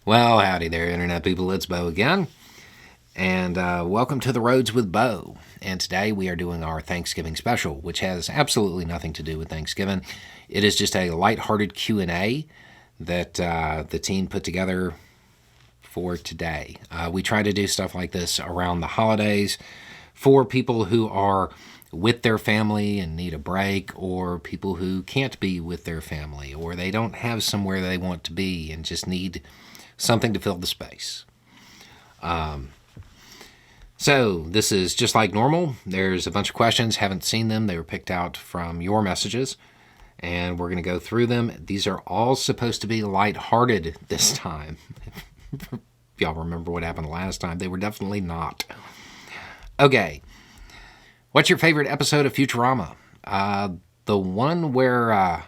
Well, howdy there, Internet people. It's Bo again. And welcome to The Roads with Bo. And today we are doing our Thanksgiving special, which has absolutely nothing to do with Thanksgiving. It is just a lighthearted Q&A that the team put together for today. We try to do stuff like this around the holidays for people who are with their family and need a break, or people who can't be with their family, or they don't have somewhere they want to be and just need something to fill the space. So this is just like normal. There's a bunch of questions. Haven't seen them. They were picked out from your messages, and we're going to go through them. These are all supposed to be lighthearted this time. If y'all remember what happened last time, they were definitely not. Okay. What's your favorite episode of Futurama? The one where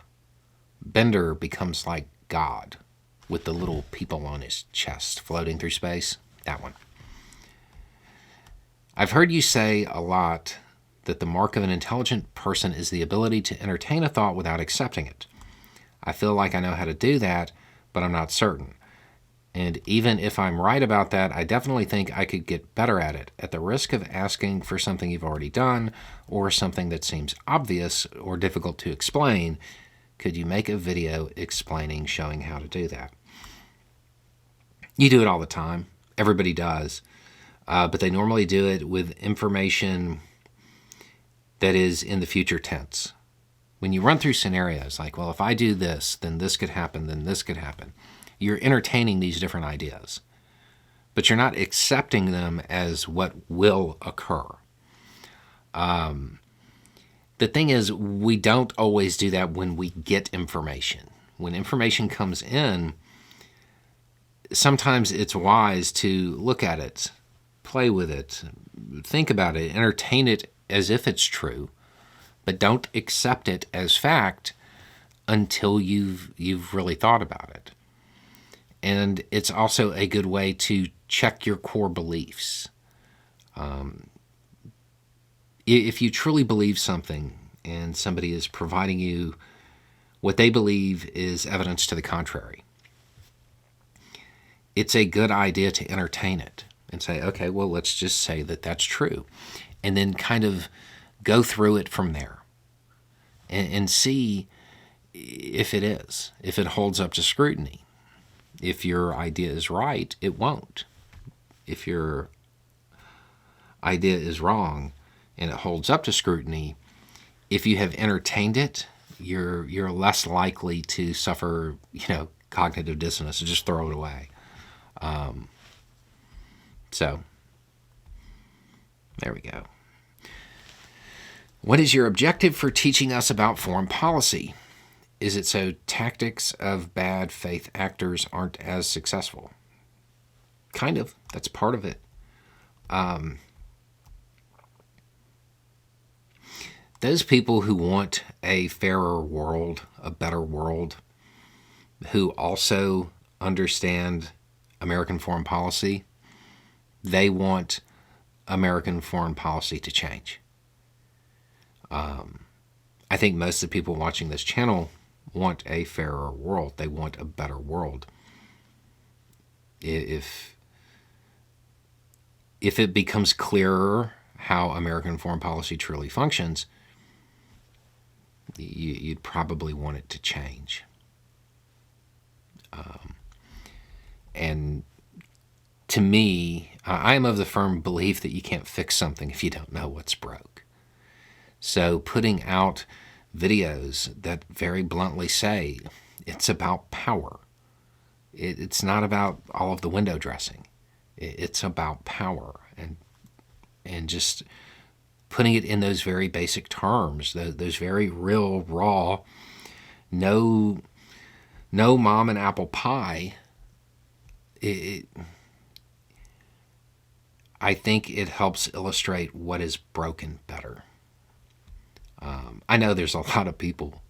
Bender becomes like God, with the little people on his chest floating through space. That one. I've heard you say a lot that the mark of an intelligent person is the ability to entertain a thought without accepting it. I feel like I know how to do that, but I'm not certain. And even if I'm right about that, I definitely think I could get better at it, at the risk of asking for something you've already done, or something that seems obvious or difficult to explain. Could you make a video explaining, showing how to do that? You do it all the time. Everybody does. But they normally do it with information that is in the future tense. When you run through scenarios like, well, if I do this, then this could happen, then this could happen. You're entertaining these different ideas, but you're not accepting them as what will occur. The thing is, we don't always do that when we get information. When information comes in, sometimes it's wise to look at it, play with it, think about it, entertain it as if it's true, but don't accept it as fact until you've really thought about it. And it's also a good way to check your core beliefs. If you truly believe something and somebody is providing you what they believe is evidence to the contrary, it's a good idea to entertain it and say, okay, well, let's just say that that's true. And then kind of go through it from there and see if it is, if it holds up to scrutiny. If your idea is right, it won't. If your idea is wrong and it holds up to scrutiny, if you have entertained it, you're less likely to suffer, cognitive dissonance and just throw it away. So, there we go. What is your objective for teaching us about foreign policy? Is it so tactics of bad faith actors aren't as successful? Kind of. That's part of it. Those people who want a fairer world, a better world, who also understand American foreign policy, they want American foreign policy to change. I think most of the people watching this channel want a fairer world. They want a better world. If it becomes clearer how American foreign policy truly functions, you'd probably want it to change. And to me, I am of the firm belief that you can't fix something if you don't know what's broke. So putting out videos that very bluntly say it's about power. It's not about all of the window dressing. It's about power, and just putting it in those very basic terms, those very real, raw, no mom and apple pie. I think it helps illustrate what is broken better. I know there's a lot of people,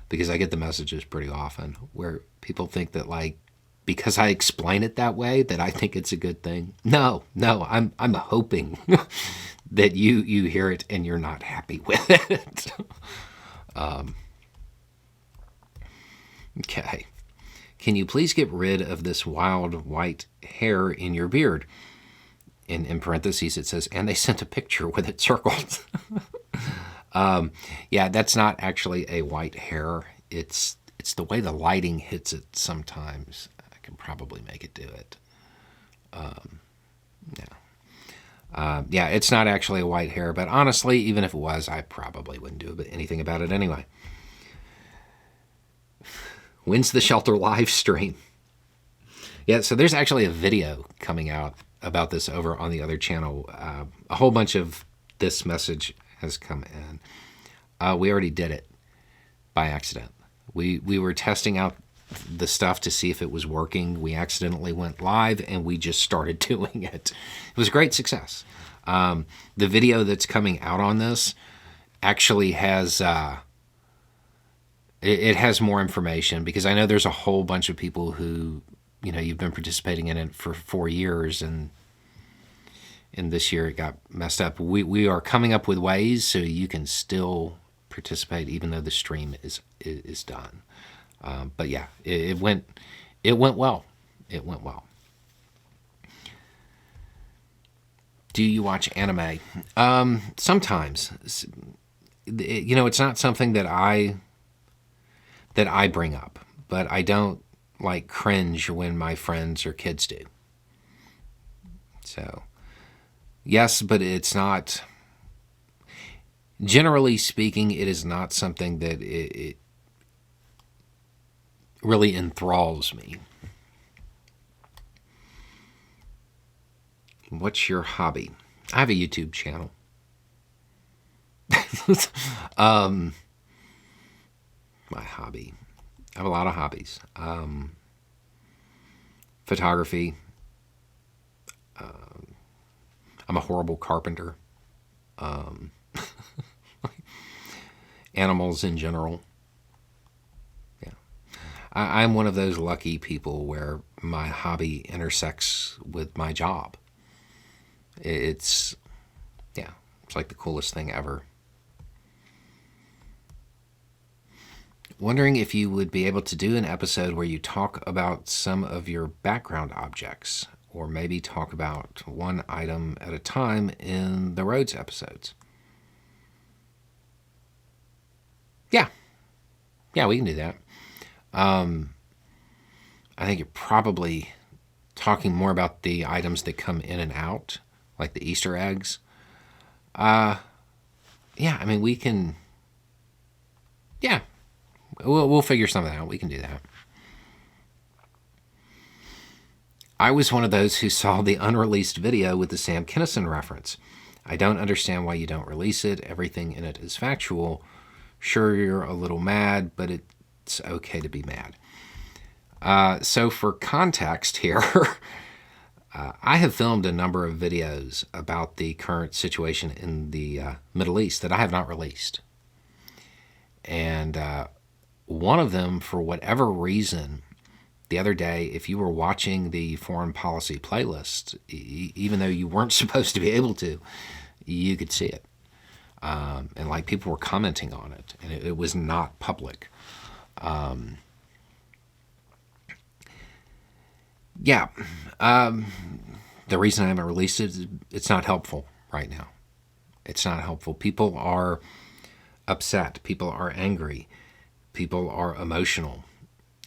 because I get the messages pretty often, where people think that, like, because I explain it that way, that I think it's a good thing. No, I'm hoping that you hear it and you're not happy with it. Okay. Can you please get rid of this wild white hair in your beard? And in parentheses, it says, and they sent a picture with it circled. Yeah, that's not actually a white hair. It's the way the lighting hits it sometimes. I can probably make it do it. Yeah, it's not actually a white hair, but honestly, even if it was, I probably wouldn't do anything about it anyway. When's the shelter live stream? Yeah, so there's actually a video coming out about this over on the other channel. A whole bunch of this message has come in. We already did it by accident. We were testing out the stuff to see if it was working. We accidentally went live and we just started doing it. It was a great success. The video that's coming out on this actually has it has more information, because I know there's a whole bunch of people who, you've been participating in it for 4 years, and in this year it got messed up. We are coming up with ways so you can still participate even though the stream is done. But yeah, it went well. It went well. Do you watch anime? Sometimes. It's not something that I bring up, but I don't like cringe when my friends or kids do. So, yes, but it's not. Generally speaking, it is not something that it really enthralls me. What's your hobby? I have a YouTube channel. My hobby. I have a lot of hobbies. Photography. I'm a horrible carpenter. Animals in general. Yeah. I'm one of those lucky people where my hobby intersects with my job. It's like the coolest thing ever. Wondering if you would be able to do an episode where you talk about some of your background objects, or maybe talk about one item at a time in the roads episodes. Yeah, we can do that. I think you're probably talking more about the items that come in and out, like the Easter eggs. We can. Yeah, we'll figure something out. We can do that. I was one of those who saw the unreleased video with the Sam Kinison reference. I don't understand why you don't release it. Everything in it is factual. Sure, you're a little mad, but it's okay to be mad. So for context here, I have filmed a number of videos about the current situation in the Middle East that I have not released. And one of them, for whatever reason, the other day, if you were watching the foreign policy playlist, even though you weren't supposed to be able to, you could see it. And people were commenting on it, and it was not public. The reason I haven't released it is it's not helpful right now. It's not helpful. People are upset. People are angry. People are emotional.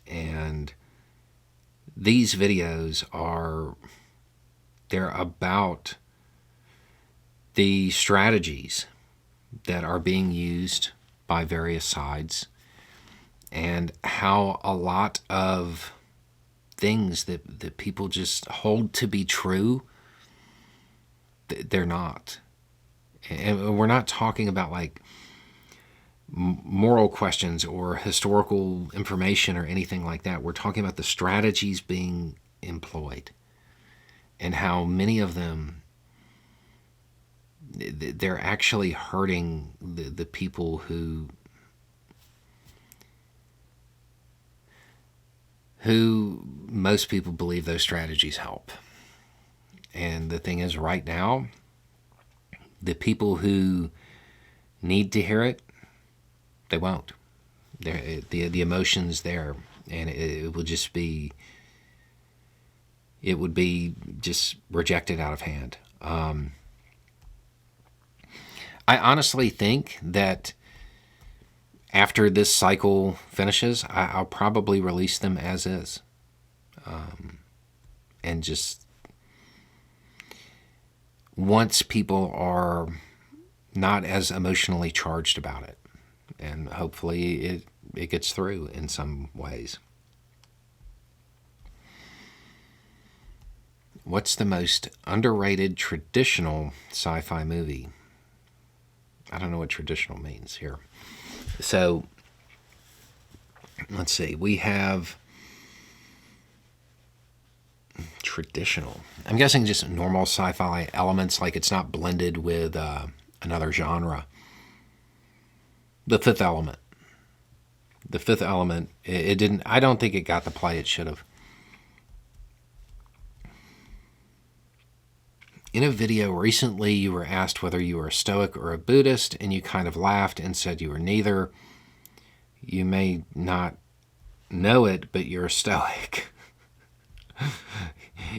And these videos they're about the strategies that are being used by various sides, and how a lot of things that people just hold to be true, they're not. And we're not talking about moral questions or historical information or anything like that. We're talking about the strategies being employed, and how many of them, they're actually hurting the people who most people believe those strategies help. And the thing is, right now, the people who need to hear it, they won't. The emotions there, and it would just be, it would be just rejected out of hand. I honestly think that after this cycle finishes, I'll probably release them as is, and just once people are not as emotionally charged about it, and hopefully it gets through in some ways. What's the most underrated traditional sci-fi movie? I don't know what traditional means here. So, let's see. We have traditional. I'm guessing just normal sci-fi elements, like it's not blended with another genre. The Fifth Element. The Fifth Element, it didn't, I don't think it got the play it should have. In a video recently, you were asked whether you were a Stoic or a Buddhist, and you kind of laughed and said you were neither. You may not know it, but you're a Stoic.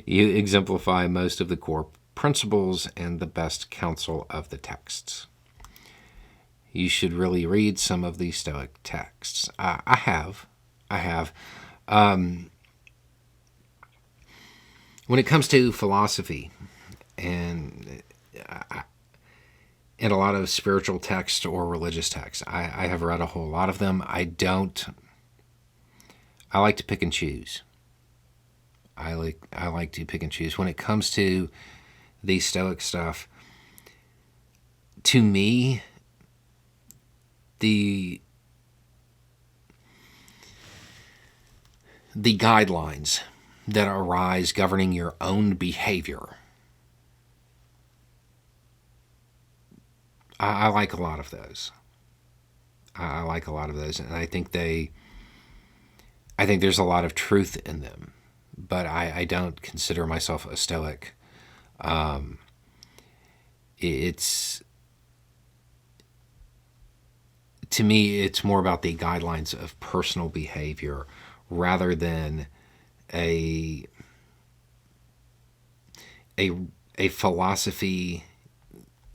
You exemplify most of the core principles and the best counsel of the texts. You should really read some of these Stoic texts. I have. When it comes to philosophy, and a lot of spiritual texts or religious texts, I have read a whole lot of them. I like to pick and choose. I like to pick and choose. When it comes to the Stoic stuff, to me, the guidelines that arise governing your own behavior, I like a lot of those. I like a lot of those, and I think there's a lot of truth in them. But I don't consider myself a Stoic. It's, to me, it's more about the guidelines of personal behavior rather than a philosophy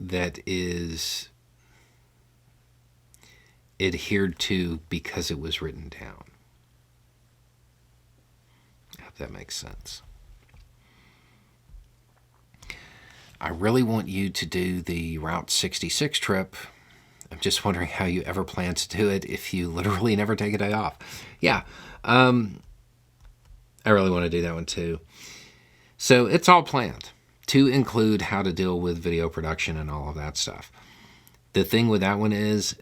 that is adhered to because it was written down. I hope that makes sense. I really want you to do the Route 66 trip. I'm just wondering how you ever plan to do it if you literally never take a day off. Yeah, I really want to do that one too. So it's all planned to include how to deal with video production and all of that stuff. The thing with that one is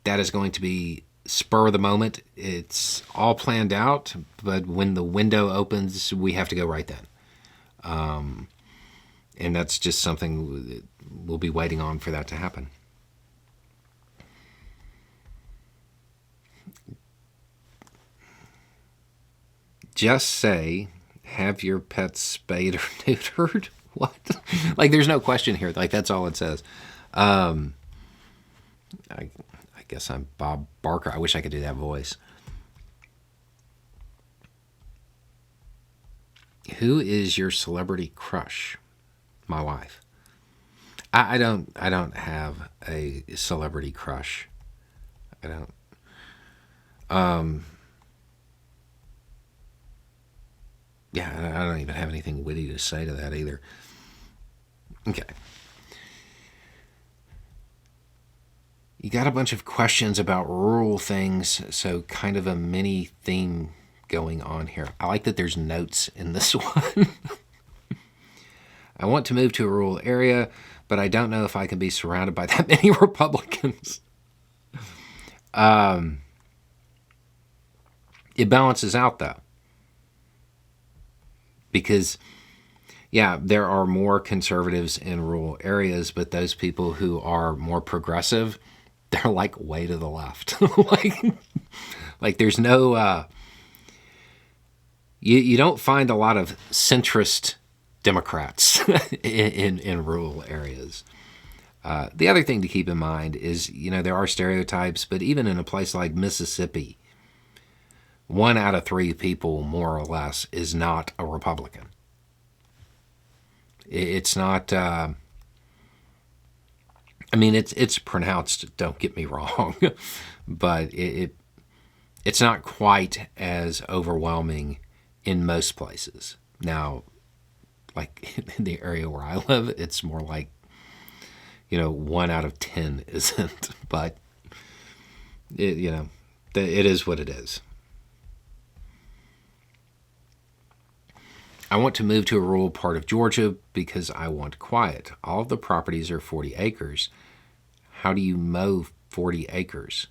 that is going to be spur of the moment. It's all planned out, but when the window opens, we have to go right then. And that's just something we'll be waiting on for that to happen. Just say, have your pets spayed or neutered? What? Like, there's no question here. Like, that's all it says. I guess I'm Bob Barker. I wish I could do that voice. Who is your celebrity crush? My wife. I don't have a celebrity crush. I don't. Yeah, I don't even have anything witty to say to that either. Okay. You got a bunch of questions about rural things, so kind of a mini theme going on here. I like that there's notes in this one. I want to move to a rural area, but I don't know if I can be surrounded by that many Republicans. It balances out, though. Because, yeah, there are more conservatives in rural areas, but those people who are more progressive, they're like way to the left. like there's no, you don't find a lot of centrist Democrats in rural areas. The other thing to keep in mind is, there are stereotypes, but even in a place like Mississippi, 1 out of 3 people, more or less, is not a Republican. It's not. I mean, it's pronounced. Don't get me wrong, but it's not quite as overwhelming in most places. Now, like in the area where I live, it's more like 1 out of 10 isn't. But it is what it is. I want to move to a rural part of Georgia because I want quiet. All of the properties are 40 acres. How do you mow 40 acres?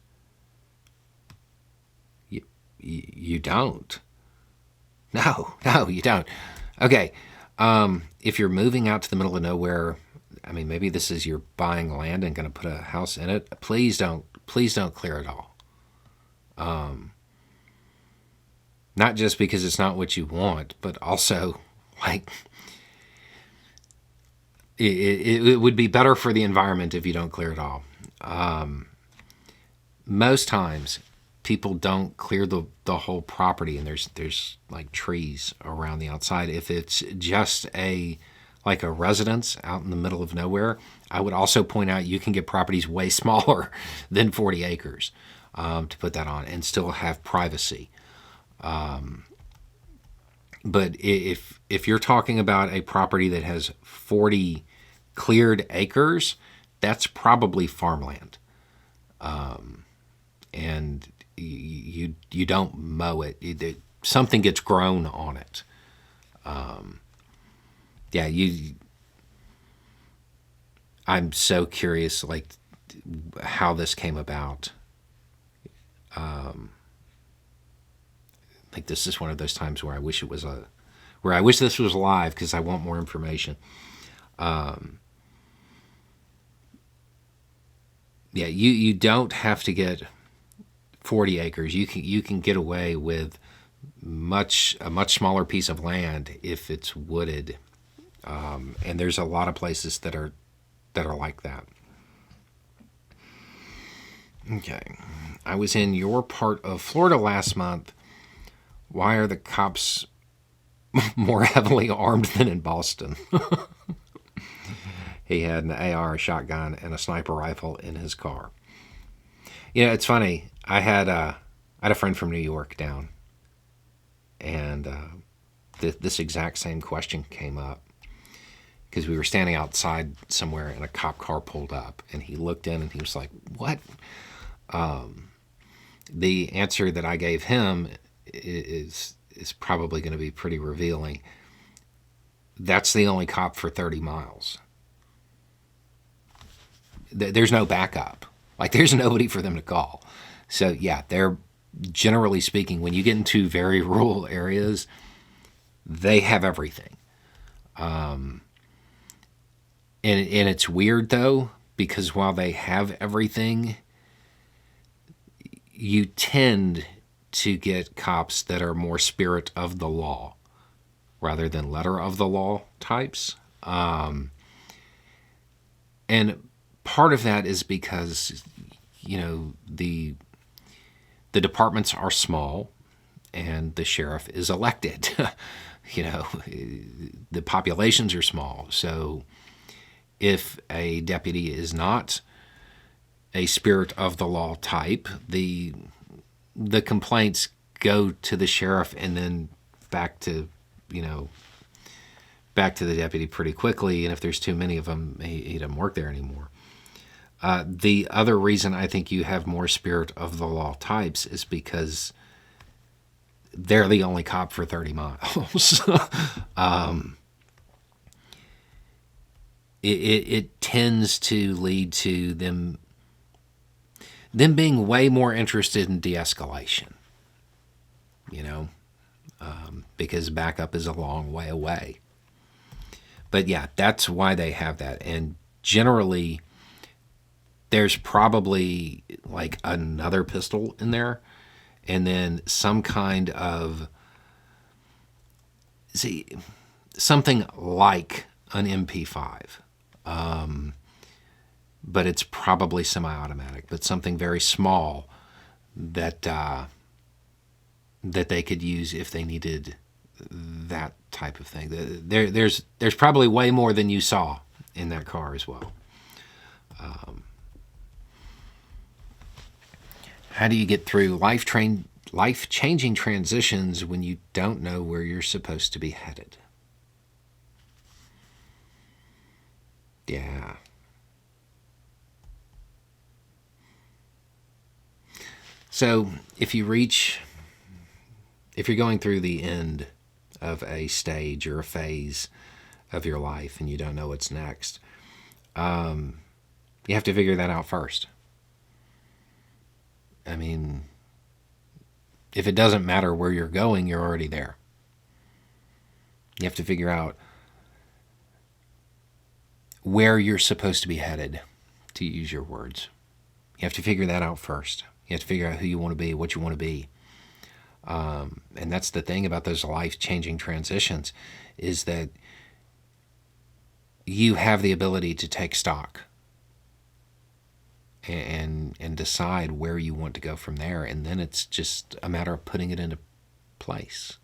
You don't. No, you don't. Okay, if you're moving out to the middle of nowhere, I mean, maybe this is you're buying land and going to put a house in it. Please don't clear it all. Not just because it's not what you want, but also, like, it would be better for the environment if you don't clear it all. Most times, people don't clear the whole property, and there's like trees around the outside. If it's just like a residence out in the middle of nowhere, I would also point out you can get properties way smaller than 40 acres to put that on and still have privacy. But if you're talking about a property that has 40 cleared acres, that's probably farmland, and you don't mow it. Something gets grown on it. I'm so curious, like, how this came about. Like, this is one of those times where I wish this was live because I want more information. You don't have to get 40 acres. You can get away with a much smaller piece of land if it's wooded, and there's a lot of places that are like that. Okay, I was in your part of Florida last month. Why are the cops more heavily armed than in Boston? He had an AR, a shotgun, and a sniper rifle in his car. It's funny. I had a friend from New York down, and this exact same question came up because we were standing outside somewhere, and a cop car pulled up, and he looked in, and he was like, "What?" The answer that I gave him is probably going to be pretty revealing. That's the only cop for 30 miles. There's no backup. Like, there's nobody for them to call. So, yeah, they're, generally speaking, when you get into very rural areas, they have everything. And it's weird, though, because while they have everything, you tend to get cops that are more spirit of the law rather than letter of the law types. And part of that is because, the departments are small and the sheriff is elected. The populations are small. So if a deputy is not a spirit of the law type, the complaints go to the sheriff and then back to the deputy pretty quickly. And if there's too many of them, he doesn't work there anymore. The other reason I think you have more spirit of the law types is because they're the only cop for 30 miles. It tends to lead to them being way more interested in de-escalation, because backup is a long way away. But yeah, that's why they have that. And generally, there's probably like another pistol in there, and then some kind of, something like an MP5. But it's probably semi-automatic, but something very small that that they could use if they needed that type of thing. There's probably way more than you saw in that car as well. How do you get through life-changing transitions when you don't know where you're supposed to be headed? Yeah. So if you're going through the end of a stage or a phase of your life and you don't know what's next, you have to figure that out first. I mean, if it doesn't matter where you're going, you're already there. You have to figure out where you're supposed to be headed, to use your words. You have to figure that out first. You have to figure out who you want to be, what you want to be. And that's the thing about those life-changing transitions, is that you have the ability to take stock and decide where you want to go from there. And then it's just a matter of putting it into place.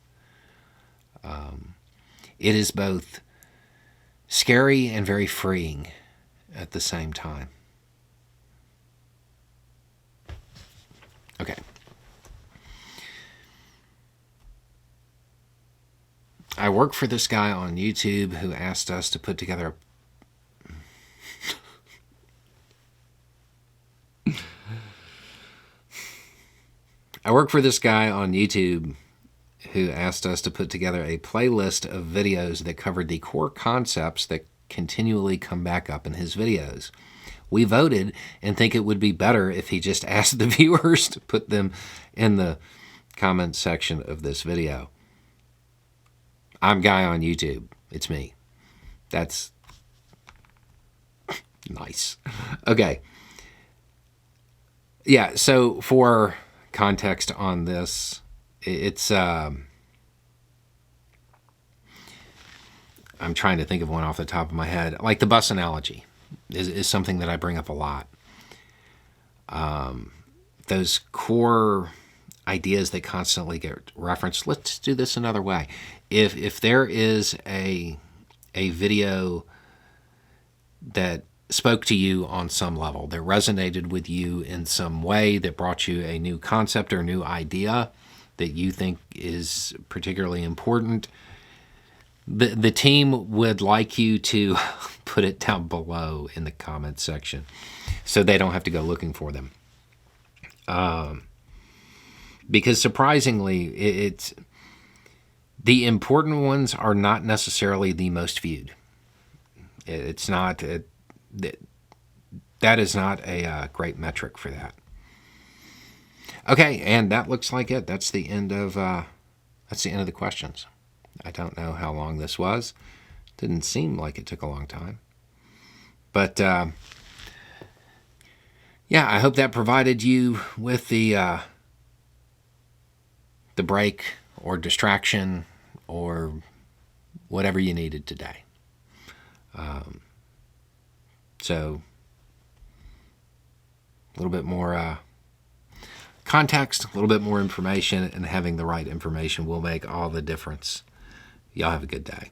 It is both scary and very freeing at the same time. Okay. I work for this guy on YouTube who asked us to put together a playlist of videos that covered the core concepts that continually come back up in his videos. We voted and think it would be better if he just asked the viewers to put them in the comment section of this video. I'm Guy on YouTube. It's me. That's nice. Okay. Yeah, so for context on this, it's I'm trying to think of one off the top of my head. Like the bus analogy is something that I bring up a lot. Those core ideas that constantly get referenced. Let's do this another way. If there is a video that spoke to you on some level, that resonated with you in some way, that brought you a new concept or a new idea that you think is particularly important, the team would like you to put it down below in the comment section so they don't have to go looking for them. Because surprisingly, it's the important ones are not necessarily the most viewed. It's not that is not a great metric for that. Okay, and that looks like it. That's the end of the questions. I don't know how long this was. Didn't seem like it took a long time, but yeah, I hope that provided you with the break or distraction or whatever you needed today. So a little bit more context, a little bit more information, and having the right information will make all the difference. Y'all have a good day.